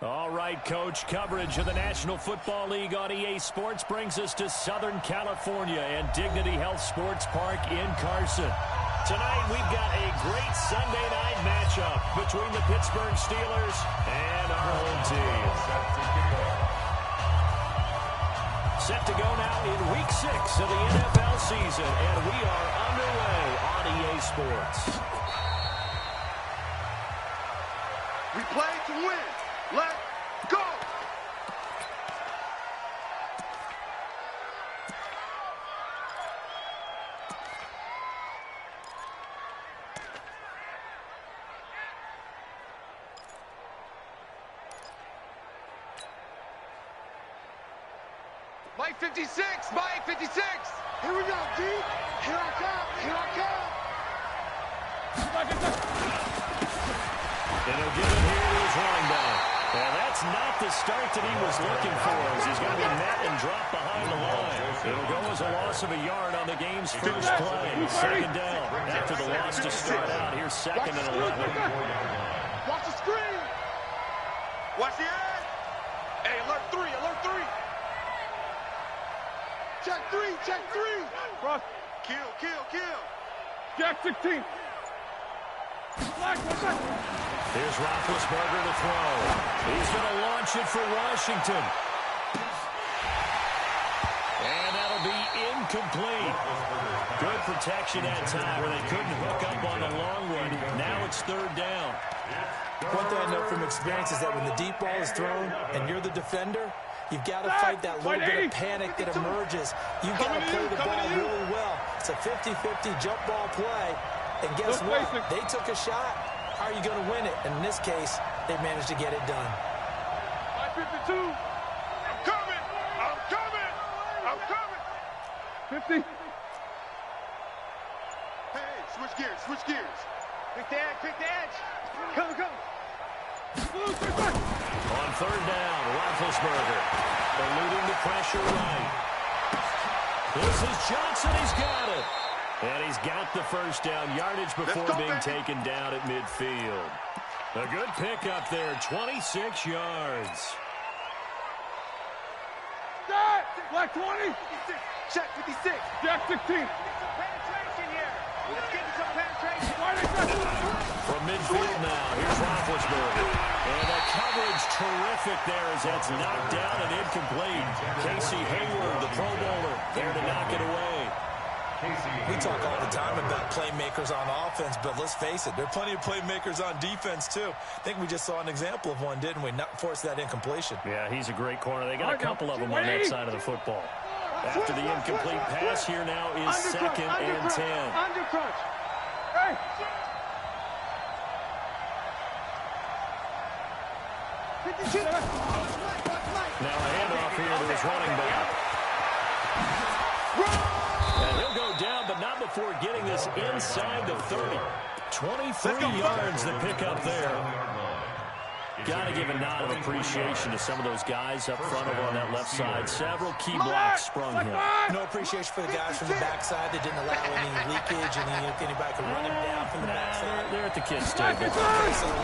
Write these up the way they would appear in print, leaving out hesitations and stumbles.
All right, Coach, coverage of the National Football League on EA Sports brings us to Southern California and Dignity Health Sports Park in Carson. Tonight, we've got a great Sunday night matchup between the Pittsburgh Steelers and our home team. Set to go now in Week 6 of the NFL season, and we are underway on EA Sports. We play to win. Let's go! Mike 56, Mike 56. Here we go, D. Here I come, here I come. And he'll give it here to his running back. And that's not the start that he was looking for, as he's going to be met and dropped behind the line. It'll go as a loss of a yard on the game's first play. Second down after the loss to start out. Here's second and 11. Watch the screen. Watch the edge. Hey, alert 3, alert 3. Check 3, check 3. Cross. Kill, kill, kill. Jack 16. Here's Roethlisberger to throw. He's going to launch it for Washington. And that'll be incomplete. Good protection that time where they couldn't hook up on the long one. Now it's third down. One thing I know from experience is that when the deep ball is thrown and you're the defender, you've got to fight that little bit of panic that emerges. You've got to play the ball really well. It's a 50-50 jump ball play. And guess what? They took a shot. How are you going to win it? And in this case, they managed to get it done. 52. I'm coming. I'm coming. I'm coming. 50. Hey, switch gears. Switch gears. Pick the edge. Pick the edge. Come, come. On third down, Roethlisberger eluding the pressure right. This is Johnson. He's got it. And he's got the first down yardage before being taken down at midfield. A good pickup there, 26 yards. Black 20. Check 56. Jack 16. Get some penetration here. Let's get some penetration. From midfield now, here's Roethlisberger. And the coverage terrific there as that's knocked down and incomplete. Casey Hayward, the Pro Bowler, there to knock it away. We talk all the time about playmakers on offense, but let's face it, there are plenty of playmakers on defense, too. I think we just saw an example of one, didn't we? Not force that incompletion. Yeah, he's a great corner. They got a couple of them on that side of the football. After the incomplete pass, here now is second and 10. Undercrunch. Hey. Now a handoff here to his running back. And he'll go down, but not before getting this inside the 30. 23 yards to pick up there. Got to give a nod of appreciation to some of those guys up front over on that left side. Several key blocks sprung here. No appreciation for the guys from the backside that didn't allow any leakage and anybody could run him down from the backside. They're at the kids' table.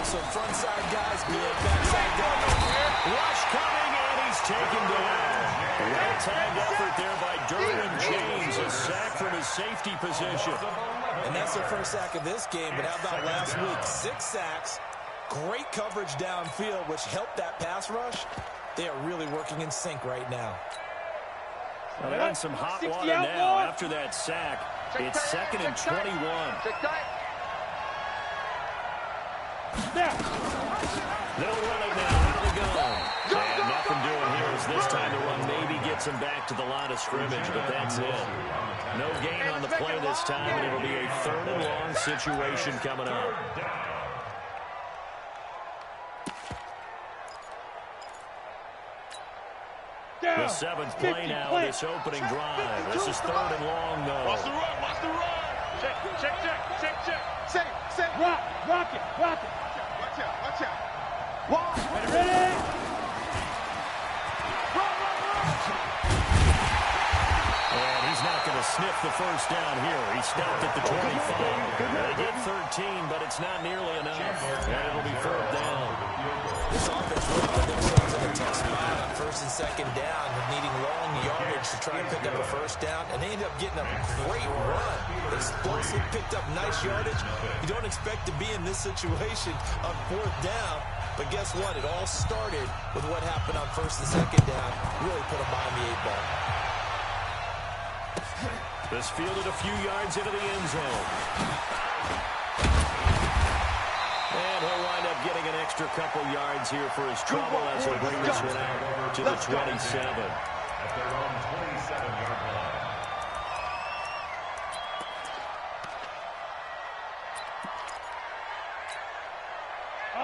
So front side guys beat backside guys. Rush coming, and he's taken down. Well-timed effort there by Derwin James. A sack from his safety position. And that's their first sack of this game, but how about last week? 6 sacks. Great coverage downfield, which helped that pass rush. They are really working in sync right now. Well, they're in some hot water now after that sack. It's second and 21. They'll run it now. Out they go. And nothing doing here as this time the run maybe gets him back to the line of scrimmage, but that's it. No gain on the play this time, and it'll be a third and long situation coming up. The 7th play now of this opening drive. This is third and long, though. Watch the run, watch the run. Check, check, check, check, check. Say, rock it. Watch out, watch out. Walk. Ready? Run. And he's not going to sniff the first down here. He stopped at the 25. They get 13, but it's not nearly enough. And it'll be fourth down. This offense really put themselves in a tough spot on first and second down, needing long yardage to try and pick up a first down, and they ended up getting a great run. Explosive, picked up nice yardage. You don't expect to be in this situation on fourth down, but guess what? It all started with what happened on first and second down. Really put them behind the 8 ball. This fielded a few yards into the end zone. And he'll wind up getting an extra couple yards here for his trouble as he'll bring this one out to the 27. At their own 27-yard line.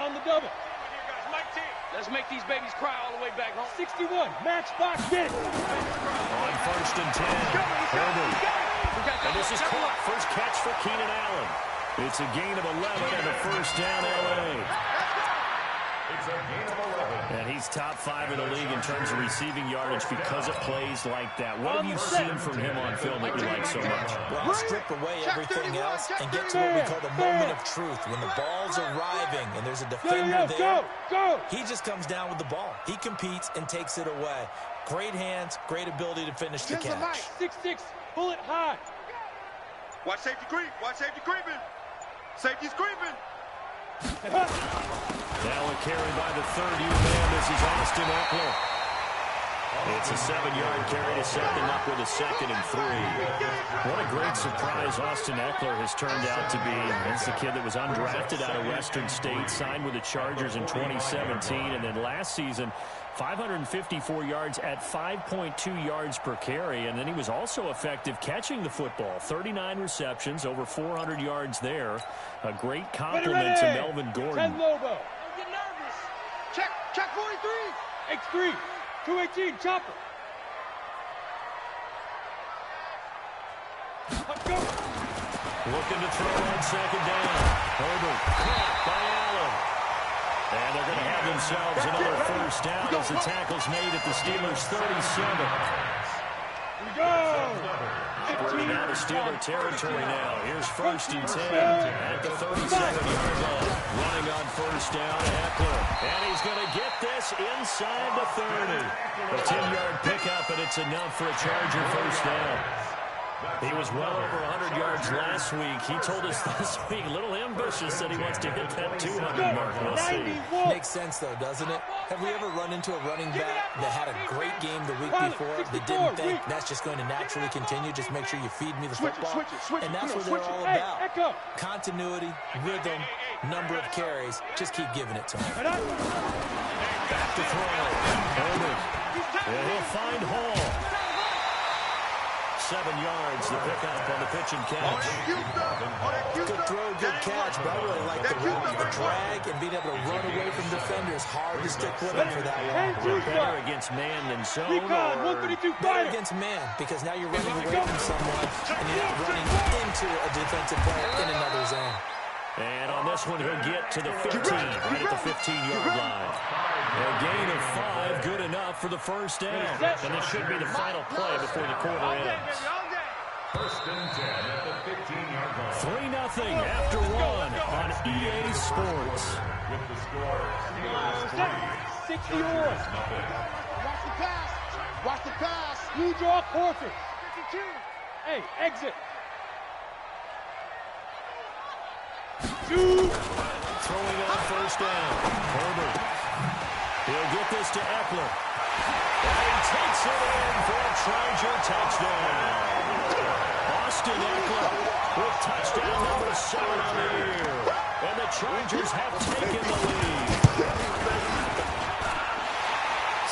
On the double. Let's make these babies cry all the way back home. 61, matchbox, get it. On first and 10, Herbert. And this is caught. First catch for Keenan Allen. It's a gain of 11 and a first down, L.A. It's a gain of 11. And he's top 5 in the league in terms of receiving yardage because of plays like that. What have you seen from him on film that you like so much? Well, strip away everything else and get to what we call the moment of truth. When the ball's arriving and there's a defender there, he just comes down with the ball. He competes and takes it away. Great hands, great ability to finish the catch. 6-6, pull it high. Watch safety creep. Watch safety creeping. Safety's creeping. Now a carry by the third-year man. This is Austin Eckler. It's a 7-yard carry to set them up with a 2nd and 3. What a great surprise Austin Eckler has turned out to be. That's the kid that was undrafted out of Western State, signed with the Chargers in 2017, and then last season 554 yards at 5.2 yards per carry, and then he was also effective catching the football. 39 receptions, over 400 yards there. A great compliment to Melvin Gordon. 10 Lobo. Don't get nervous. Check 43. X3, 218, chopper. Let's go. Looking to throw on second down. Herbert caught by Allen. And they're going to have themselves another first down as the tackle's made at the Steelers' 37. Here we go. Spreading out of Steeler territory now. Here's first and 10 at the 37-yard line. Running on first down, Eckler. And he's going to get this inside the 30. A 10-yard pickup, and it's enough for a Charger first down. He was well over 100 yards last week. He told us this week, a little ambitious, that he wants to hit that 200 mark. We'll see. Makes sense, though, doesn't it? Have we ever run into a running back that had a great game the week before that didn't think that's just going to naturally continue? Just make sure you feed me the football. And that's what they're all about. Continuity, rhythm, number of carries. Just keep giving it to him. Back to throw. Herbert. And he'll find Hall. 7 yards, the pickup on the pitch and catch. Good throw, good catch, but I really like the drag and being able to run away from defenders. Hard to stick with him for that long. Better against man than zone, or better against man, because now you're running away from someone and you're not running into a defensive player in another zone. And on this one, he'll get to the 15, right at the 15-yard line. A gain of 5, good enough for the first down. And this should be the final play before the quarter ends. First and 10 at the 15-yard line. 3-0 after 1 on EA Sports. With the score, Steelers 3, 60 yards. nothing. Watch the pass. Watch the pass. You draw Horford. 52. Hey, exit. Shoot. Throwing on first down. Herbert. He'll get this to Eckler. And he takes it in for a Charger touchdown. Austin Eckler with touchdown number 7 on the year. And the Chargers have taken the lead.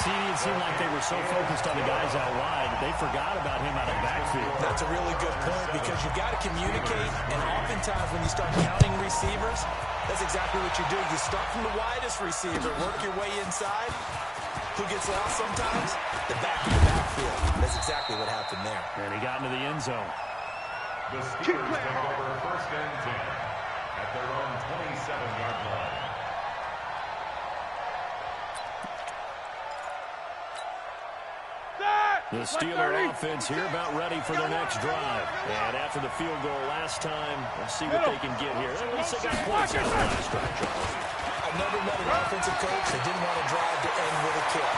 See, it seemed like they were so focused on the guys out wide, they forgot about him out of the backfield. That's a really good point, because you've got to communicate, and oftentimes when you start counting receivers, that's exactly what you do. You start from the widest receiver, work your way inside. Who gets lost sometimes? The back of the backfield. That's exactly what happened there. And he got into the end zone. The Steelers take over first and 10 at their own 27-yard line. The Steeler offense here about ready for their next drive. And after the field goal last time, let's see what they can get here. At least they got points out of the last drive, Charles. I've never met an offensive coach that didn't want to drive to end with a kick.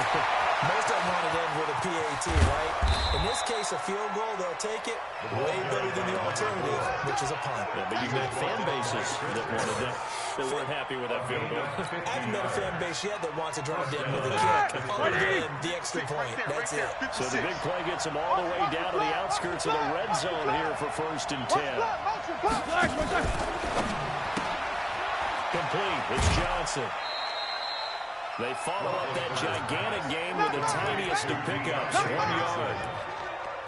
Most of them want to end with a PAT, right? In this case, a field goal, they'll take it way better than the alternative, which is a punt. Yeah, but you've got fan bases that wanted that. They weren't happy with that field goal. I haven't met a fan base yet that wants to drive to end with a kick, other than the extra point. That's it. So the big play gets them all the way down to the outskirts of the red zone here for 1st and 10. Complete. It's Johnson. They follow up that gigantic game with the tiniest of pickups, 1 yard.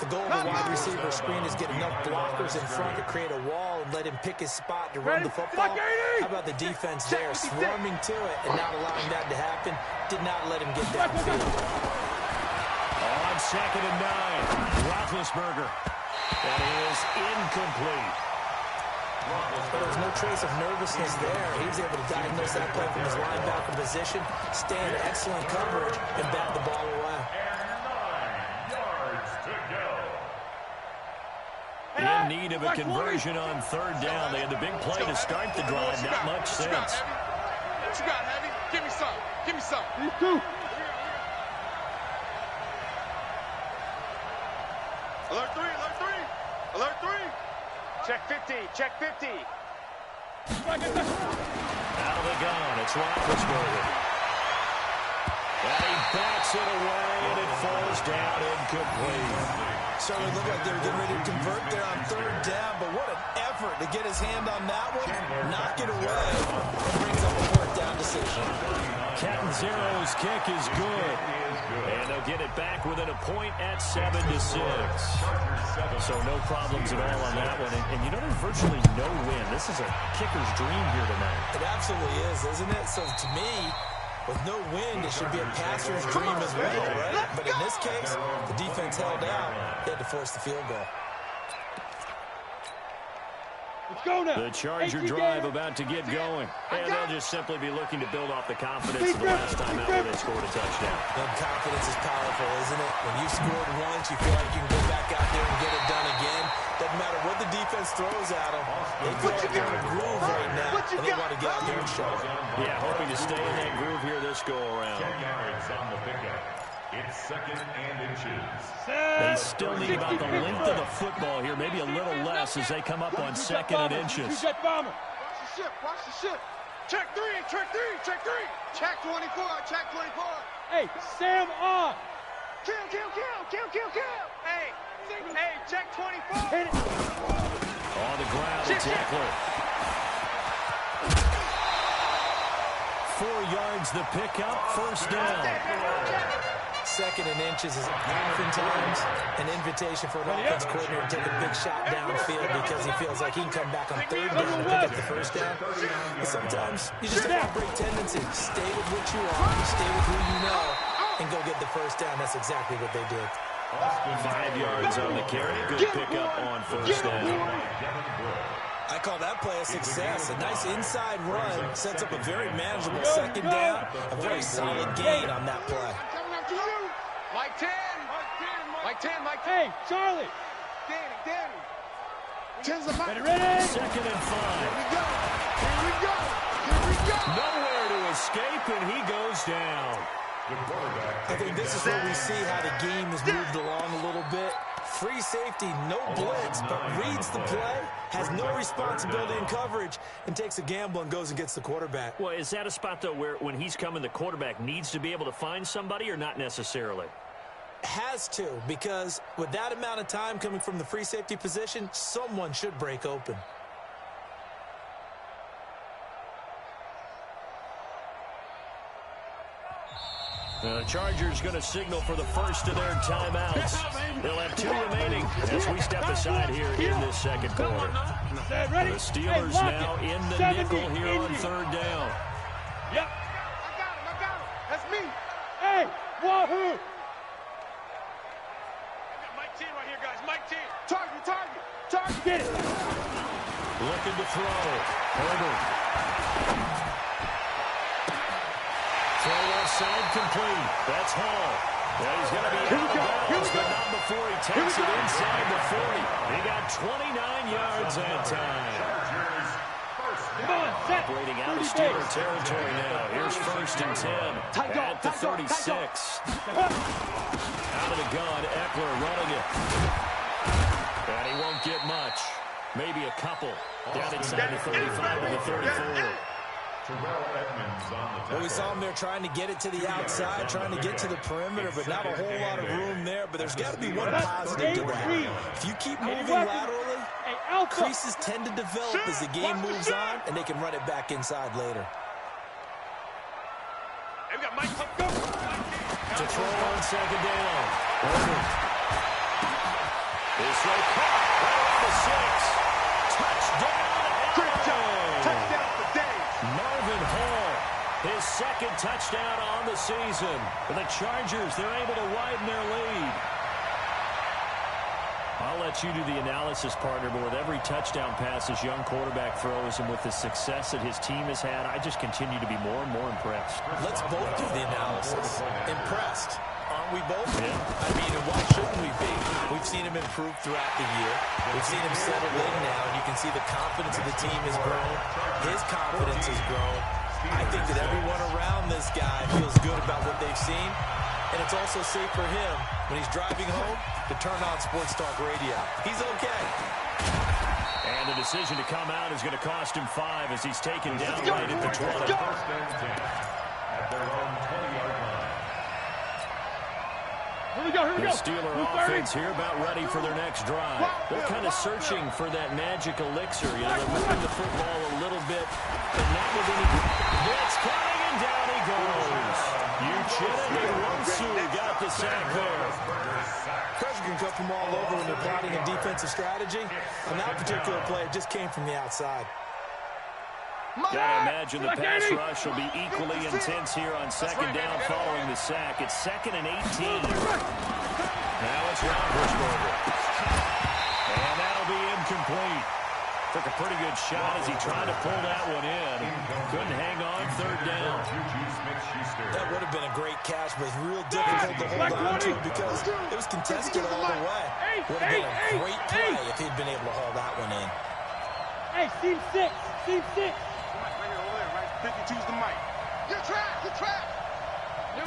The goal of the wide receiver screen is get enough blockers in front to create a wall and let him pick his spot to run the football. How about the defense there, swarming to it and not allowing that to happen? Did not let him get downfield. On 2nd and 9, Roethlisberger. That is incomplete. But there was no trace of nervousness there. He was able to diagnose that play from his linebacker position, stay in excellent coverage, and bat the ball away. In need of a conversion on 3rd down. They had the big play to start the drive. Not much sense. What you got, Heavy? Give me some. Give me some. Me too. Alert 3, alert 3. Alert 3. Check 50, check 50. Out of the gun, it's Roethlisberger. And he backs it away, and it falls down incomplete. Certainly looked like they were getting ready to convert there on 3rd down, but what an effort to get his hand on that one, knock it away, and brings up a 4th down decision. Catanzaro's kick is good. And they'll get it back within a point at 7-6. So no problems at all on that one. And you know, there's virtually no win. This is a kicker's dream here tonight. It absolutely is, isn't it? So to me, with no win, it should be a passer's dream as well, right? But in this case, the defense held out. They had to force the field goal. Let's go now. The Charger drive about to get going. And they'll just simply be looking to build off the confidence of the last time out where they scored a touchdown. And confidence is powerful, isn't it? When you scored once, you feel like you can go back out there and get it done again. Doesn't matter what the defense throws at them. They feel like they're in a groove right now, and they want to get out there and show it. Yeah, hoping to stay in that groove here this go-around. It's 2nd and inches. They still need about the length of the football here, maybe a little less as they come up on 2nd and inches. Jet bomber. Watch the ship, watch the ship. Check 3, check 3, check 3. Check 24, check 24. Hey, Sam on. Kill, kill, kill, kill, kill, kill. Hey, check 24. Hit it. On the ground, the tackler. 4 yards the pickup, 1st down. 2nd and inches is oftentimes an invitation for an offense coordinator to take a big shot downfield because he feels like he can come back on 3rd down and pick up the 1st down. But sometimes you just have to break tendency. Stay with what you are, stay with who you know, and go get the 1st down. That's exactly what they did. 5 yards on the carry. Good pickup on 1st down. I call that play a success. A nice inside run sets up a very manageable 2nd down. A very solid gain on that play. Mike 10. Mike 10, Mike 10. Hey, Charlie. Danny. 10's the Mike. Ready? 2nd and 5. Here we go. Nowhere to escape, and he goes down. I think this is where we see how the game has moved along a little bit. Free safety, no blitz, but reads the play, has no responsibility in coverage, and takes a gamble and goes and gets the quarterback. Well, is that a spot, though, where when he's coming, the quarterback needs to be able to find somebody or not necessarily? Has to, because with that amount of time coming from the free safety position, someone should break open. The Chargers going to signal for the first of their timeouts. They'll have 2 remaining as we step aside here in this 2nd quarter. The Steelers now in the nickel here on 3rd down. Yep. I got him. That's me. Hey, wahoo. Mike 10 right here, guys. Mike 10. Target. Get it. Looking to throw. Herbert. Throw left side complete. That's Hall. Well, he's going to be out of bounds, but not before he takes it inside the 40. He got 29 yards that time. Come on, operating out of Steeler territory now. Here's 1st and 10 at the 36. Out of the gun, Eckler running it. And he won't get much. Maybe a couple. Down inside the 35 to the 34. Well, we saw him there trying to get it to the outside, trying to get to the perimeter, but not a whole lot of room there. But there's got to be one positive to that. If you keep moving laterally, creases tend to develop as the game moves on, and they can run it back inside later. To throw on 2nd down. This right caught right on the 6. Touchdown. Touchdown for Dave. Marvin Hall, his 2nd touchdown on the season. For the Chargers, they're able to widen their lead. I'll let you do the analysis, partner, but with every touchdown pass this young quarterback throws and with the success that his team has had, I just continue to be more and more impressed. Let's both do the analysis. Impressed. Aren't we both? Yeah. I mean, and why shouldn't we be? We've seen him improve throughout the year. We've seen him settle in now, and you can see the confidence of the team has grown. His confidence has grown. I think that everyone around this guy feels good about what they've seen, and it's also safe for him when he's driving home to turn on Sports Talk Radio. He's okay. And the decision to come out is going to cost him 5 as he's taken down right at the 20. At their own 20-yard line. Here we go. The Steeler offense here about ready for their next drive. They're kind of searching for that magic elixir. You know, they're moving the football a little bit, but not with any blitz coming, and down he goes. Uchenna got the sack there. Pressure can come from all over when they're plotting a defensive strategy. On that particular play, it just came from the outside. Gotta imagine the pass rush will be equally intense here on 2nd down following the sack. It's 2nd and 18. Now it's Roethlisberger. And that'll be incomplete. Took a pretty good shot as he tried to pull that one in. Couldn't hang on 3rd down. That would have been a great catch, but it's real difficult to hold on to because it was contested all the way. Would have been a great play if he'd been able to haul that one in. Hey, team 6. Team 6. 52's the mic. You're trapped. You're trapped. Now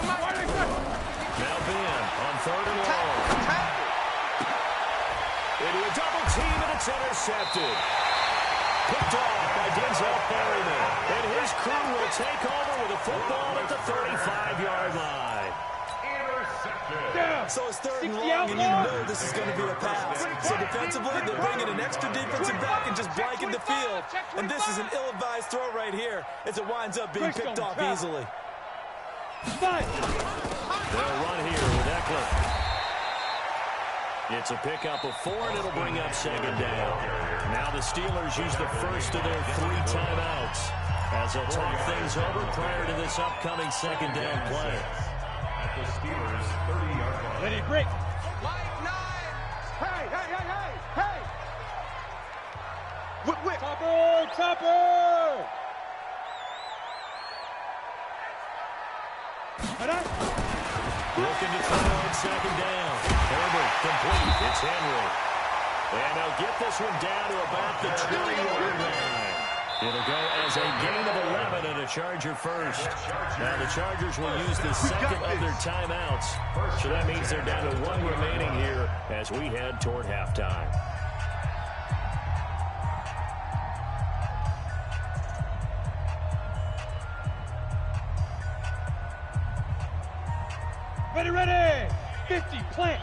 Ben on 3rd and long. Into a double team, and it's intercepted. Picked off by Denzel Perryman. And his crew will take over with a football at the 35-yard line. So it's 3rd and long, and you know this is going to be a pass. So defensively, they're bringing an extra defensive back and just blanking the field. And this is an ill-advised throw right here as it winds up being picked off easily. They'll run here with Eckler. It's a pickup of 4, and it'll bring up 2nd down. Now the Steelers use the first of their 3 timeouts as they'll talk things over prior to this upcoming 2nd down play. At the Steelers' 30-yard line. Let it break. Hey. Whip. Topper. Looking to throw on 2nd down. Herbert complete. It's Henry. And they'll get this one down to about the 20-yard line. It'll go as a gain of 11 and a Charger first. Now the Chargers will use the 2nd of their timeouts. So that means they're down to 1 remaining here as we head toward halftime. Ready. 50, plant.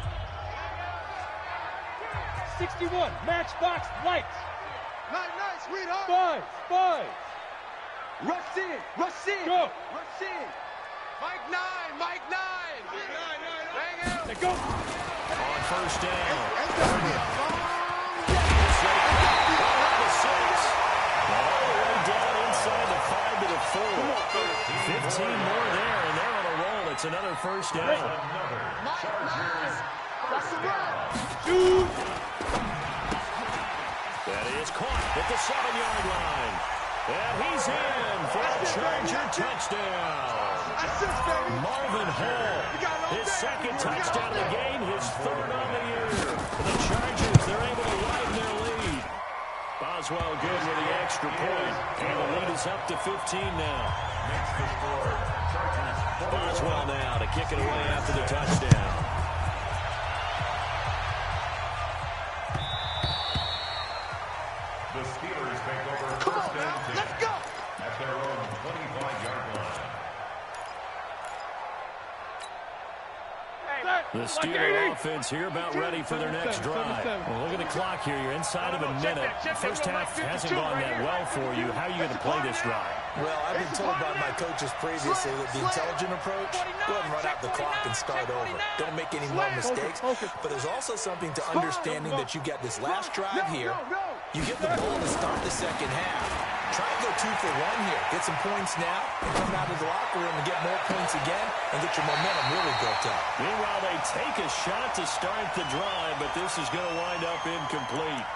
61, matchbox, lights. Night, sweetheart. 5. Rush in. Go. Rush in. Mike 9. Bang out. Let go. On 1st down. It's going to be a long day. The 6. All the way down inside the 5 to the 4. 15 more there, and they're on a roll. It's another 1st down. Mike 9. That's the run. Shoot. That is caught at the 7-yard line. And he's in for a Charger touchdown. Assist, baby. Marvin Hall, his 2nd touchdown of the game, his 3rd on the year. For the Chargers, they're able to widen their lead. Boswell good with the extra point. And the lead is up to 15 now. Boswell now to kick it away after the touchdown. The Steelers take over first down. Let's go! At their own 25-yard line. The Steeler offense here about ready for their next drive. Well, look at the clock here. You're inside of a minute. First half hasn't gone that well for you. How are you going to play this drive? Well, I've been told by my coaches previously that the intelligent approach, go ahead and run out the clock and start over. Don't make any more mistakes. But there's also something to understanding that you get this last drive here. You get the ball to start the second half. Try and go 2 for 1 here. Get some points now and come out of the locker room and get more points again and get your momentum really built up. Meanwhile, they take a shot to start the drive, but this is going to wind up incomplete.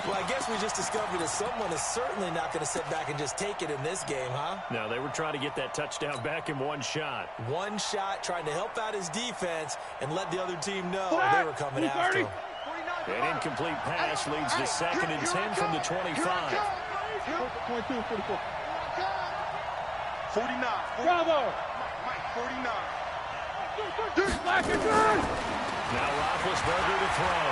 Well, I guess we just discovered that someone is certainly not going to sit back and just take it in this game, huh? No, they were trying to get that touchdown back in one shot. One shot, trying to help out his defense and let the other team know they were coming after him. An incomplete pass leads to 2nd and 10 from the 25. 22, 44. 49. Bravo! Mike, 49. Now Roethlisberger to throw.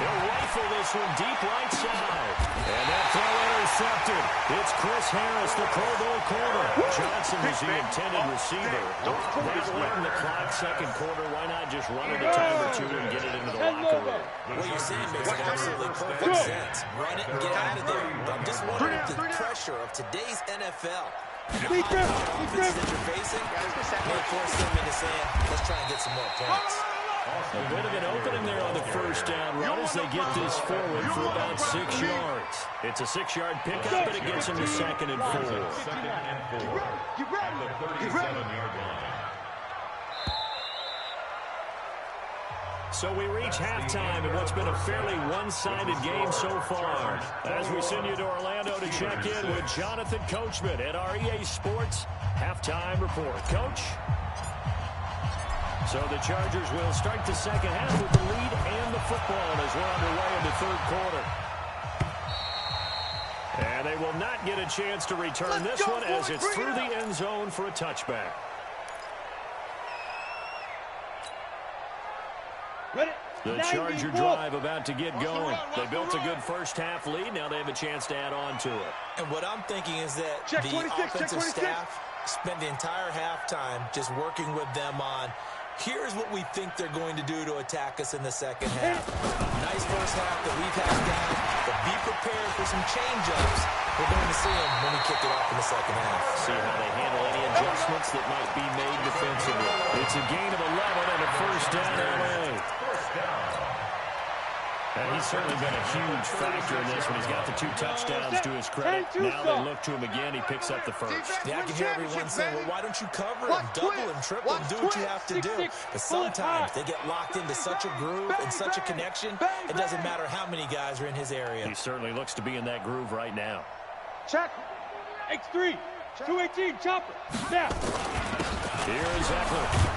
He'll rifle this one deep right side. And that throw intercepted. It's Chris Harris, the Pro Bowl corner. Johnson was the intended receiver. That late in the clock, second quarter. Why not just run it a time or two and get it into the locker room? What you're saying makes absolutely perfect sense. Run it and get out of there. I'm just wondering if the pressure of today's NFL, the offense that you're facing, may force them into saying, let's try and get some more points. A bit of an opening there on the first down run as they get this forward for about 6 yards. It's a 6-yard pickup, but it gets them to 2nd and 4. Second and 4. At the 37-yard line. So we reach halftime in what's been a fairly one-sided game so far. As we send you to Orlando to check in with Jonathan Coachman at our EA Sports Halftime Report. Coach? So the Chargers will start the second half with the lead and the football as we're underway in the third quarter. And they will not get a chance to return this one as it's through the end zone for a touchback. The Charger drive about to get going. They built a good first half lead. Now they have a chance to add on to it. And what I'm thinking is that the offensive staff spent the entire halftime just working with them on, here's what we think they're going to do to attack us in the second half. Nice first half that we've had down, but be prepared for some change-ups. We're going to see them when we kick it off in the second half. See how they handle any adjustments that might be made defensively. It's a gain of 11 and a first down LA. And he's certainly been a huge factor in this one. He's got the 2 touchdowns to his credit. Now they look to him again. He picks up the first. Yeah, I can hear everyone saying, well, why don't you cover him, double him, triple him, do what you have to do. But sometimes they get locked into such a groove and such a connection, it doesn't matter how many guys are in his area. He certainly looks to be in that groove right now. Check. X3. 218. Chopper. Snap. Here is Eckler.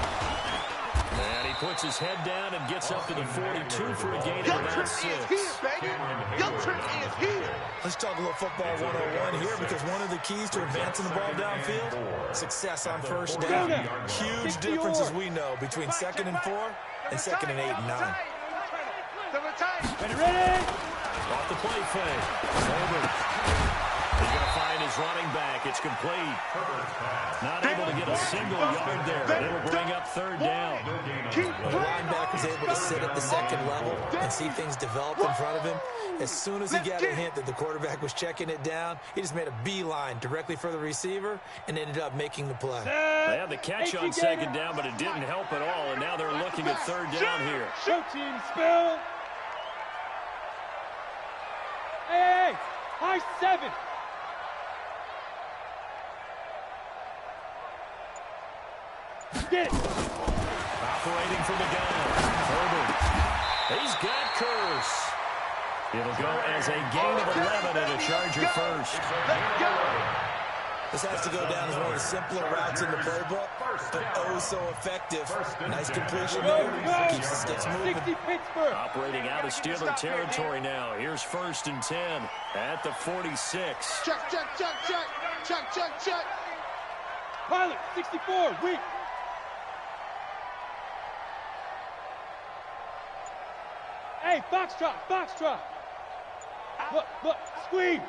And he puts his head down and gets up to the 42 for a gain of about 6. Let's talk a little football 101 here, because one of the keys to advancing the ball downfield, success on first down. Huge difference, as we know, between 2nd and 4 and 2nd and 8 and 9. Ready? Off the play fake. Herbert. He's going to find his running back. It's complete. Not able to get a single yard there. It'll bring up 3rd down. The linebacker's able to sit at the second level and see things develop in front of him. As soon as he got a hint that the quarterback was checking it down, he just made a beeline directly for the receiver and ended up making the play. They had the catch on 2nd down, but it didn't help at all, and now they're looking at 3rd down here. Show team spill. Hey, high 7. Get it. Operating from the gun. Herbert. He's got Curse. It'll go as a gain of 11 and a Charger first. This has to go down as one of the simpler routes in the playbook, but oh so effective. Nice completion there. Keeps the sticks moving. Operating out of Steeler territory now. Here's 1st and 10 at the 46. Check, check, check, check. Check, check, check. Pilot, 64, weak. Hey, foxtrot, foxtrot. Look, squeeze.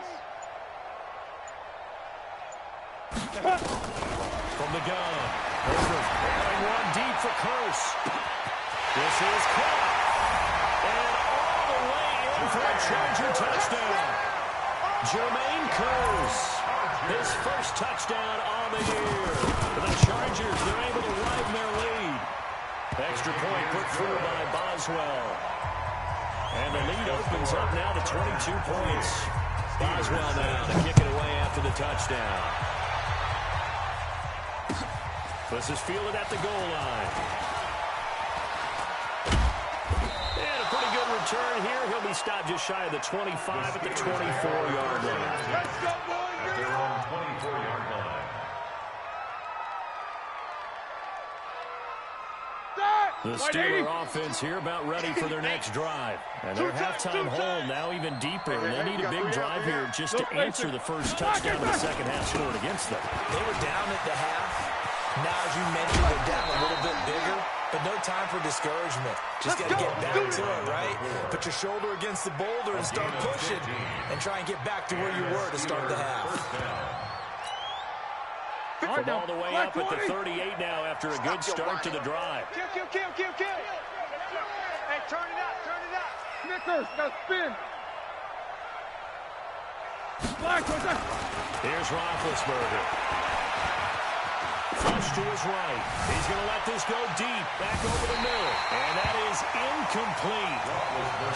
From the gun. Throwing one deep for Curse. This is caught. And all the way in for a Charger touchdown. Jermaine Curse. His first touchdown on the year. For the Chargers, they're able to widen their lead. Extra point put through by Boswell. And the lead opens up now to 22 points. Boswell now to kick it away after the touchdown. This is fielded at the goal line. And a pretty good return here. He'll be stopped just shy of the 25 at the 24-yard line. Let's go, boys. At their own 24-yard line. The Steeler offense here about ready for their next drive. And their halftime hole now even deeper. And they need a big drive here just to answer the first touchdown of the second half scored against them. They were down at the half. Now, as you mentioned, they're down a little bit bigger, but no time for discouragement. Just got to get back to it, right? Put your shoulder against the boulder and start pushing and try and get back to where you were to start the half. From all the way up at the 38 now after a good start to the drive. Kill. Hey, turn it up. Snickers, now spin. Here's Roethlisberger. Flush to his right. He's going to let this go deep. Back over the middle. And that is incomplete.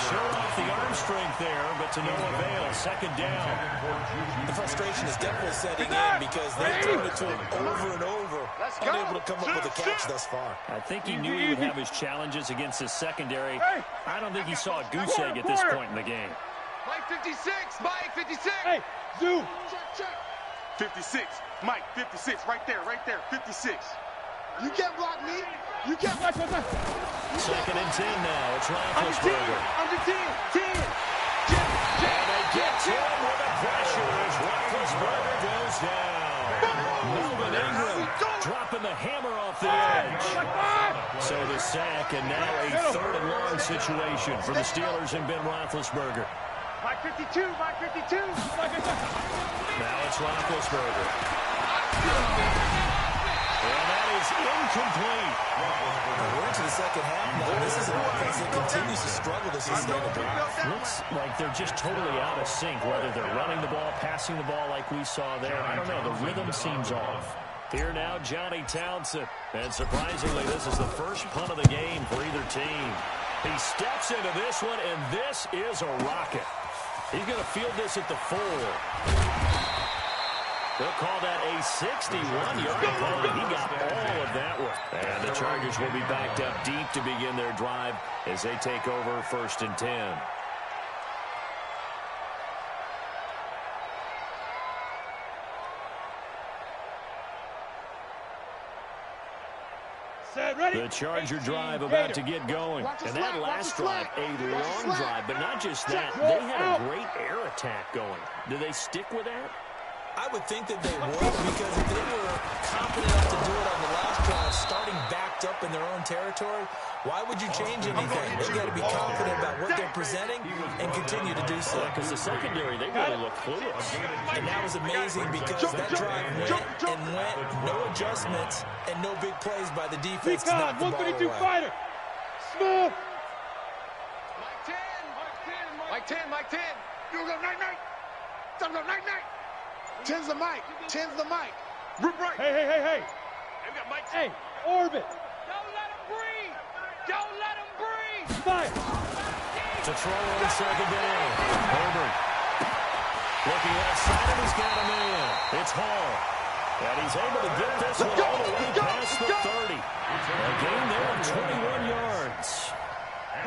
Showed off the arm strength there, but to no avail. Second down. The frustration is definitely setting in because they've thrown it to him over and over. Unable to come up with a catch thus far. I think he knew he would have his challenges against his secondary. I don't think he saw a goose egg at this point in the game. Mike 56, Mike 56. Hey, Zoo. Check. 56, Mike, 56, right there, 56. You can't block me. You can't. Second and 10 now. It's Roethlisberger. Under 10. And they get to him with the pressure as Roethlisberger goes down. Melvin Ingram dropping the hammer off the edge. So the sack, and now a third and long situation for the Steelers and Ben Roethlisberger. Mike 52. Now it's Roethlisberger. And that is incomplete. We're into the second half now. This is an offense that continues to struggle to sustain a drive. Looks like they're just totally out of sync, whether they're running the ball, passing the ball like we saw there. I don't know. The rhythm seems off. Here now, Johnny Townsend. And surprisingly, this is the first punt of the game for either team. He steps into this one, and this is a rocket. He's going to field this at the 4. They'll call that a 61-yard punt. He got all of that one. And the Chargers will be backed up deep to begin their drive as they take over 1st and 10. The Charger drive about to get going. And that last drive, a long drive, but not just that. They had a great air attack going. Do they stick with that? I would think that they would, because if they were confident enough to do it on the last drive, starting backed up in their own territory, why would you change anything? They got to be confident about what they're presenting and continue to do so. Because the secondary, they really look clueless. And that was amazing because that drive went, no adjustments, and no big plays by the defense to knock the ball away. 132 fighter. Smooth. Mike 10. You go night. Time to go night. 10's the mic. Rip right. Hey. Hey, we got Mike 10. Hey, orbit. Don't let him breathe. Fire. To throw on second down. Herbert looking outside, and he's got a man. It's Hall. And he's able to get this one all the way past the 30. A gain there of 21 yards.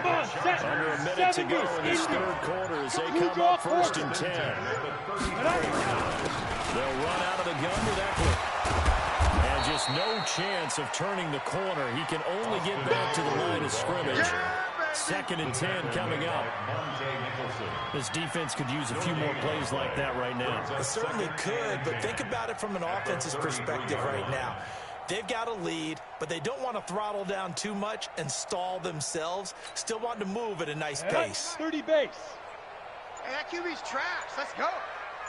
Come on, set. Under a minute to go in this third quarter as they come up 1st and 10. They'll run out of the gun with Eckler. And just no chance of turning the corner. He can only get back to the line of scrimmage. 2nd and 10 coming up. This defense could use a few more plays like that right now. It certainly could, but think about it from an offense's perspective right now. They've got a lead, but they don't want to throttle down too much and stall themselves. Still want to move at a nice pace. 30 base. Hey, that QB's trash. Let's go.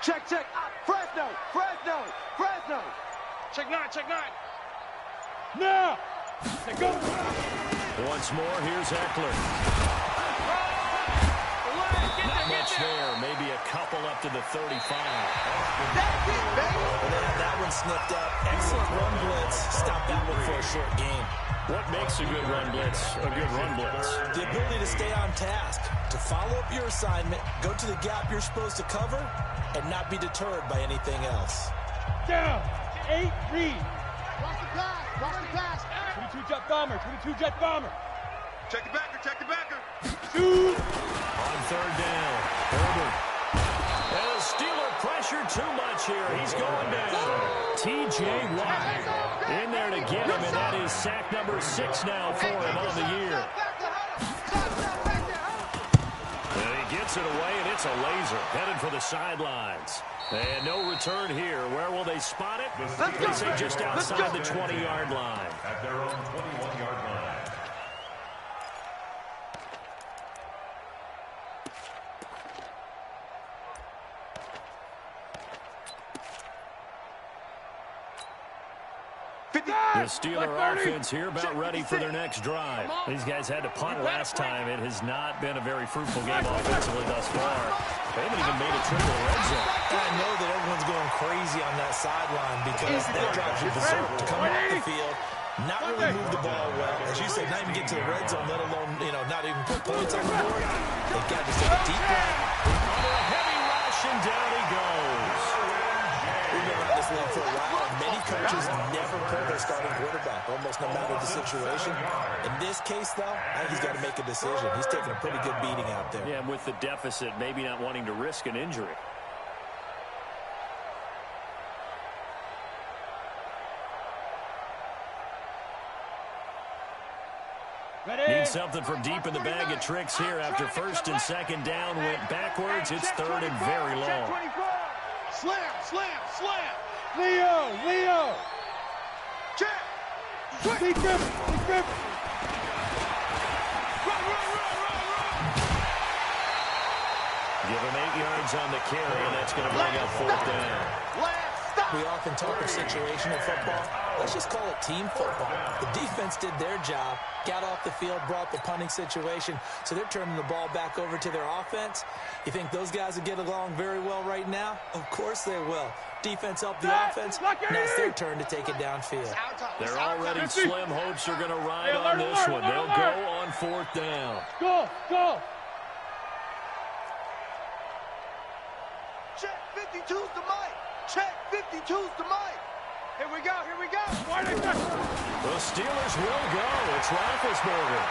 Check. Fresno. Check 9, check 9. Now. Let's go. Once more, here's Eckler. Not much there. Maybe a couple up to the 35. That's it, baby. Well, they have that one snipped out. Excellent run blitz. Stop that one for a short game. What makes a good run blitz a good run blitz? The ability to stay on task, to follow up your assignment, go to the gap you're supposed to cover, and not be deterred by anything else. Down. 8 read. Watch the pass. 22 jet bomber. Check the backer. Shoot. On 3rd down, Herbert. And the Steeler pressure too much here. He's going down. T.J. Watt in there to get him, and that is sack number 6 now for him on the year. And he gets it away, and it's a laser. Headed for the sidelines. And no return here. Where will they spot it? They say just outside the 20-yard line. At their own 21-yard line. The Steeler offense here about ready for their next drive. These guys had to punt last time. It has not been a very fruitful game offensively thus far. They haven't even made a trip to the red zone. I know that everyone's going crazy on that sideline because that drives you berserk to come off the field, not really move the ball well. As you said, not even get to the red zone, let alone, not even put points on the board. They've got to take a deep breath. Under a heavy rush, and down he goes. We've been around this league for a while, and many coaches never pull their starting quarterback, almost no matter the situation. In this case, though, I think he's got to make a decision. He's taking a pretty good beating out there. Yeah, and with the deficit, maybe not wanting to risk an injury. Ready. Need something from deep in the bag of tricks here after 1st and 2nd down. Went backwards. It's 3rd and very long. Slam. Leo. Check. Big Griffin. Give him 8 yards on the carry, and that's going to bring up 4th down. We often talk of situational football. Let's just call it team football. The defense did their job, got off the field, brought the punting situation, so they're turning the ball back over to their offense. You think those guys will get along very well right now? Of course they will. Defense helped the offense. Now it's their turn to take it downfield. They're already slim hopes are going to ride on this one. They'll go on 4th down. Go. Check 52's the mic. Check 52's the mic. Here we go. The Steelers will go. It's Roethlisberger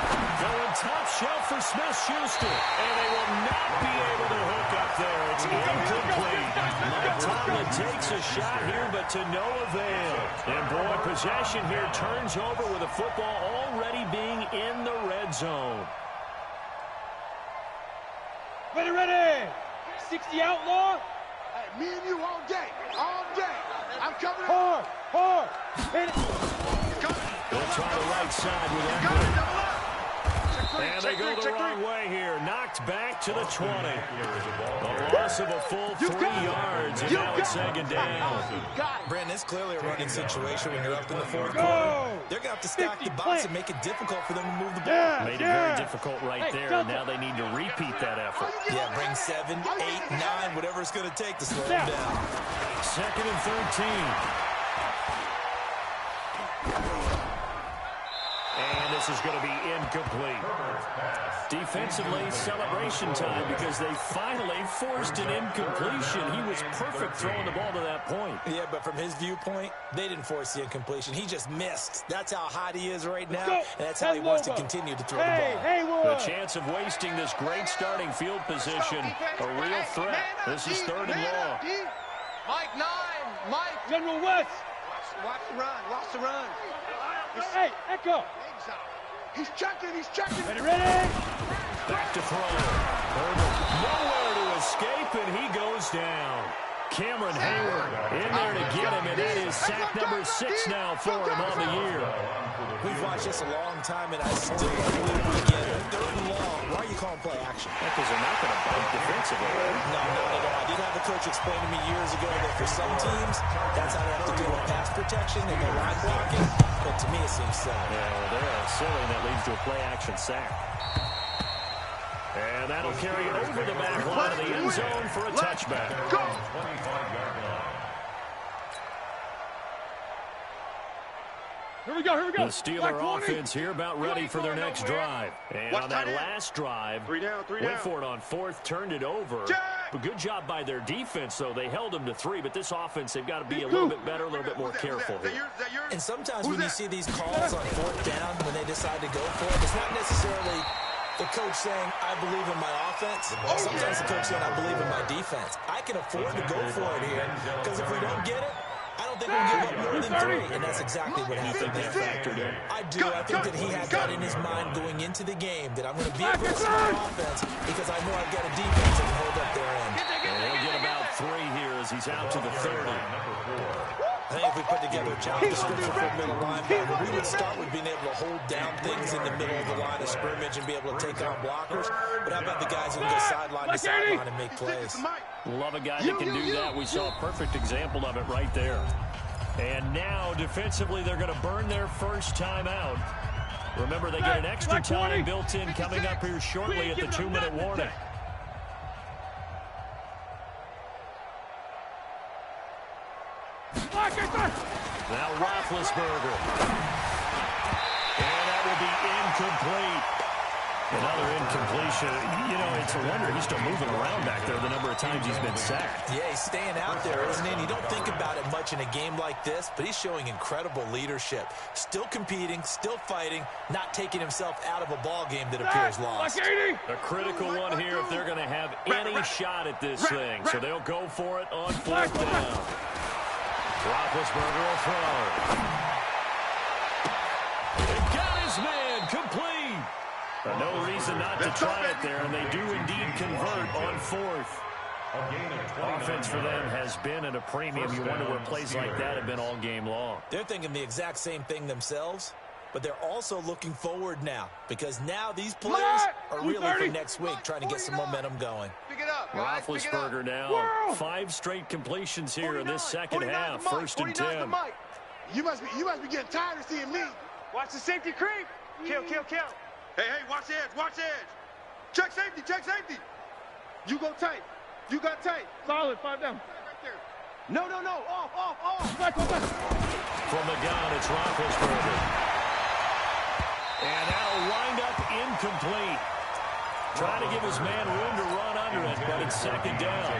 going top shelf for Smith-Schuster, and they will not be able to hook up there. It's incomplete. Mike Tomlin takes a shot here, but to no avail. And boy, possession here turns over with the football already being in the red zone. Ready. 60 outlaw. Hey, me and you all day. I'm coming. Hard. Hit it. They'll try the right side with Eckler. And they go the wrong way here. Knocked back to the 20. A loss of a full 3 yards, and now it's 2nd down. Brandon, it's clearly a running situation when you're up in the 4th quarter. They're going to have to stack the box and make it difficult for them to move the ball. Made it very difficult right there. Now they need to repeat that effort. Yeah, bring 7, 8, 9, whatever it's going to take to slow them down. 2nd and 13. And this is going to be incomplete. Defensively, celebration time because they finally forced an incompletion. He was perfect throwing the ball to that point. Yeah, but from his viewpoint, they didn't force the incompletion. He just missed. That's how hot he is right now, and that's how he wants to continue to throw the ball. The chance of wasting this great starting field position, a real threat. This is 3rd and long. Mike 9. Mike. General West. Watch the run. Watch the run. Hey, Echo. He's checking. He's checking. Ready? Back to throw. Herbert nowhere to escape, and he goes down. Cameron Hayward in there to get him, and that is sack number 6 now for him on the year. We've watched this a long time, and I still don't believe we get it. 3rd and long. Why are you calling play action? Because they're not going to bite defensively. No, not at all. I did have a coach explain to me years ago that for some teams, that's how they have to do with pass protection and their line blocking. But to me, it seems silly. Yeah, well, they're silly, and that leads to a play-action sack. And that'll carry it over the back line of the end zone for a touchback. Go! 25-yard line. Here we go. The Steeler offense here about ready for their next drive. And on that last drive, went for it on 4th, turned it over. But good job by their defense, though. They held them to 3, but this offense, they've got to be a little bit better, a little bit more careful here. And sometimes when you see these calls on 4th down, when they decide to go for it, it's not necessarily the coach saying, I believe in my offense. Sometimes the coach saying, I believe in my defense. I can afford to go for it here, because if we don't get it, I don't think we'll give up more than 3, and that's exactly what happened there. I do. I think that he had that in his mind going into the game, that I'm going to be aggressive on offense because I know I've got a defense that can hold up their end. And he'll get about 3 here as he's out to the 30. I think if we put together a job description for a middle linebacker, we would start with being able to hold down things in the middle of the line of scrimmage and be able to take on blockers. But how about the guys who can go sideline to sideline and make plays? Love a guy that can do that. We saw a perfect example of it right there. And now, defensively, they're going to burn their first time out. Remember, they get an extra time built in coming up here shortly at the 2-minute warning. Now Roethlisberger. And that will be incomplete. Another incompletion. You know, it's a wonder he's still moving around back there the number of times he's been sacked. Yeah, he's staying out there, isn't he? And you don't think about it much in a game like this, but he's showing incredible leadership. Still competing, still fighting, not taking himself out of a ball game that appears lost. A critical one here if they're going to have any shot at this thing. So they'll go for it on 4th down. Roethlisberger will throw. They got his man complete. No reason not to try it there, and they do indeed convert on 4th. Offense for them has been at a premium. You wonder where plays like that have been all game long. They're thinking the exact same thing themselves, but they're also looking forward now because now these players are really for next week trying to get some momentum going. Roethlisberger now 5 straight completions here in this second half. 1st and 10. You must be getting tired of seeing me. Watch the safety creep. Kill. Hey, watch the edge. Check safety. You go tight. You got tight. Solid, 5 down. Right there. No. Off. From the gun, it's Roethlisberger. And that'll wind up incomplete. Trying to give his man room to run under it, but it's 2nd down.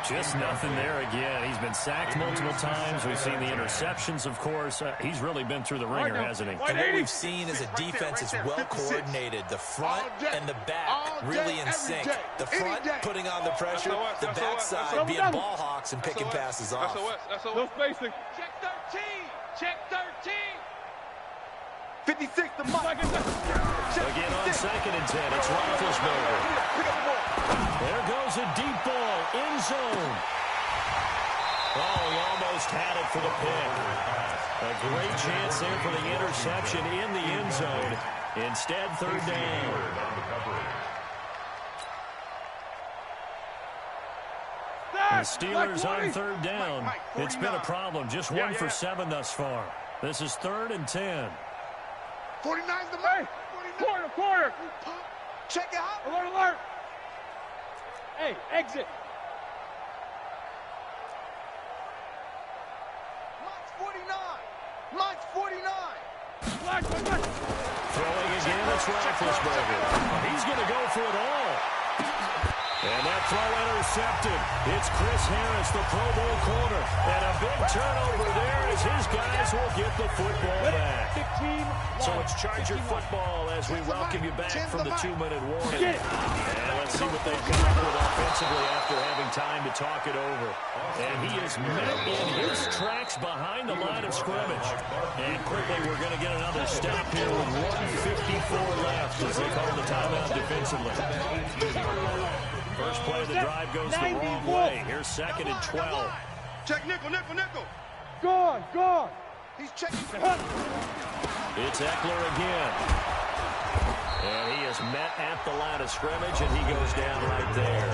Just nothing there again. He's been sacked multiple times. We've seen the interceptions, of course. He's really been through the ringer, hasn't he? And what we've seen is a defense that's well coordinated. The front and the back really in sync. The front putting on the pressure, the backside being ball hawks and picking passes off. No spacing. Check 13. 56 to Mike. Again on 2nd and 10, it's Roethlisberger. There goes a deep ball, end zone. Oh, he almost had it for the pick. A great chance there for the interception in the end zone. Instead, 3rd down. The Steelers on 3rd down. It's been a problem. Just 1 for 7 thus far. This is 3rd and 10. 49's the mark. Quarter. Check it out. Alert. Hey, exit. Mike's 49. Throwing again, it's Roethlisberger. He's going to go for it all. And that throw intercepted. It's Chris Harris, the Pro Bowl corner. And a big turnover there as his guys will get the football back. 15. So it's Charger football as we welcome you back from the 2-minute warning. And let's see what they've come up with offensively after having time to talk it over. And he is met in his tracks behind the line of scrimmage. And quickly we're going to get another stop here with 1:54 left as they call the timeout defensively. First play of the drive goes the wrong way. Here's 2nd and 12. Check nickel, nickel, nickel. Gone. He's checking. It's Eckler again. And he is met at the line of scrimmage, and he goes down right there.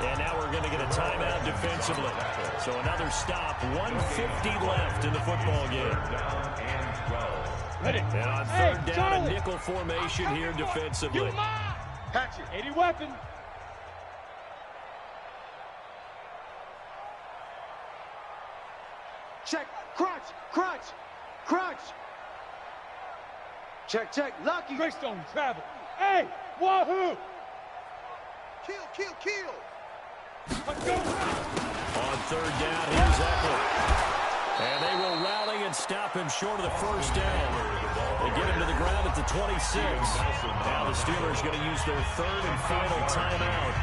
And now we're going to get a timeout defensively. So another stop, 1:50 left in the football game. And on 3rd down, a nickel formation here defensively. Hatchet. 80 weapon. Check. Crunch. Check. Lucky. Greystone travel. Hey, wahoo. Kill. Let's go. On 3rd down, here's Eckler. And they will rally and stop him short of the 1st down. They get him to the ground at the 26. Now the Steelers going to use their 3rd and final timeout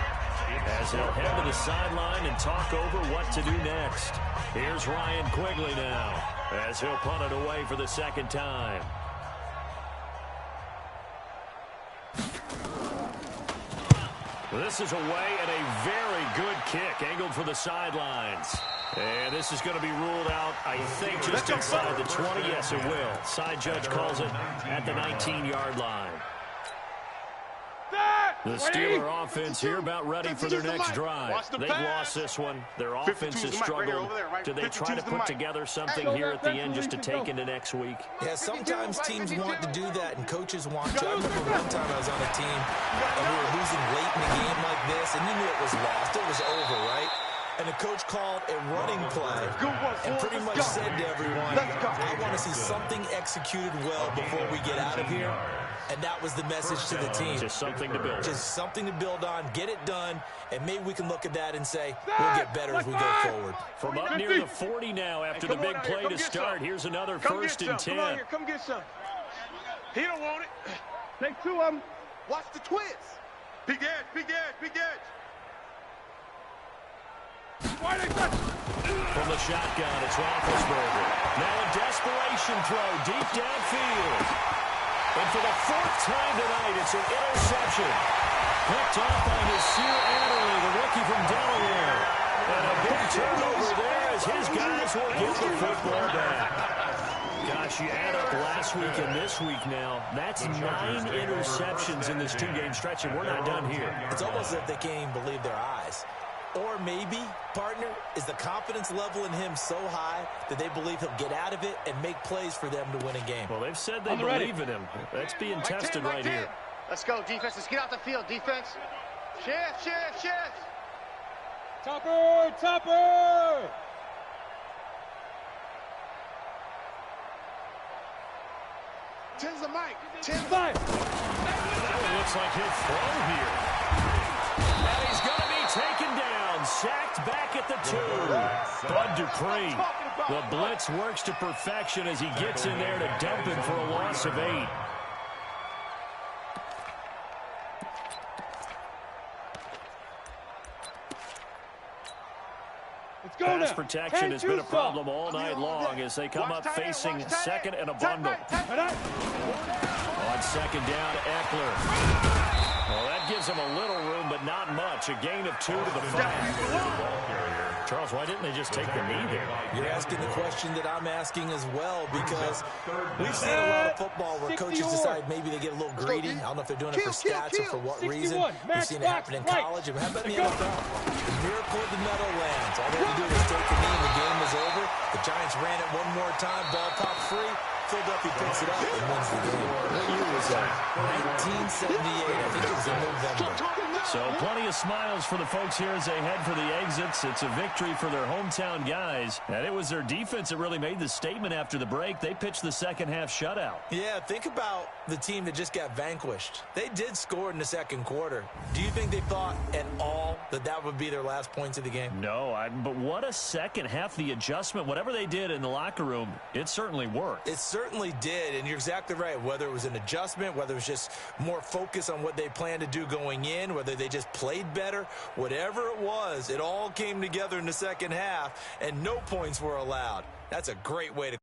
as they'll head to the sideline and talk over what to do next. Here's Ryan Quigley now as he'll punt it away for the 2nd time. This is away and a very good kick angled for the sidelines. And this is going to be ruled out, I think, just inside the 20. Yes, it will. Side judge calls it at the 19-yard line. The Steeler offense here about ready for their next drive. They've lost this one. Their offense has struggled. Do they try to put together something here at the end just to take into next week? Yeah, sometimes teams want to do that and coaches want to. I remember one time I was on a team and we were losing late in the game like this, and you knew it was lost. It was over, right? And the coach called a running play and pretty much said to everyone, I want to see something executed well before we get out of here. And that was the message to the team. Just something to build. Just something to build on, get it done, and maybe we can look at that and say, we'll get better as we go forward. From up near the 40 now after the big play to start, here's another 1st and 10. Come on here, come get some. He don't want it. Take 2 of them. Watch the twist. Big edge. From the shotgun, it's Roethlisberger. Now a desperation throw deep downfield. And for the 4th time tonight, it's an interception. Picked off by Nasir Adderley, the rookie from Delaware. And a big turnover there as his guys will get the football back. Gosh, you add up last week and this week now, that's 9 interceptions in this 2-game stretch, and we're not done here. It's almost as if they can't even believe their eyes. Or maybe, partner, is the confidence level in him so high that they believe he'll get out of it and make plays for them to win a game. Well, they've said they believe in him. That's being tested right here. Let's go, defense. Let's get out the field, defense. Shift. Topper. Tens of Mike. 5. That one looks like he'll throw here. And he's going to be taken down, sacked back at the 2. Bud Dupree. The blitz works to perfection as he gets in there to dump him for a loss of 8. Pass protection has been a problem all night long as they come up facing 2nd and a bundle. On 2nd down, Eckler. Well, that gives him a little room, but not much. A gain of 2 to the 5. Charles, why didn't they just take the knee there? You're asking the question that I'm asking as well, because we've seen a lot of football where coaches decide maybe they get a little greedy. I don't know if they're doing it for stats or for what reason. We've seen it happen in college. And how about in the NFL? The miracle of the Meadowlands. All they had to do was take the knee and the game was over. The Giants ran it one more time. Ball popped free. Philadelphia picks it up and wins the game. What year was that? 1978. I think it was in November. So plenty of smiles for the folks here as they head for the exits. It's a victory for their hometown guys. And it was their defense that really made the statement after the break. They pitched the second half shutout. Yeah, think about the team that just got vanquished. They did score in the second quarter. Do you think they thought at all that that would be their last points of the game? No, but what a second half. The adjustment, whatever they did in the locker room, it certainly worked. It certainly did, and you're exactly right. Whether it was an adjustment, whether it was just more focus on what they planned to do going in, whether they just played better, whatever it was, it all came together in the second half, and no points were allowed. That's a great way to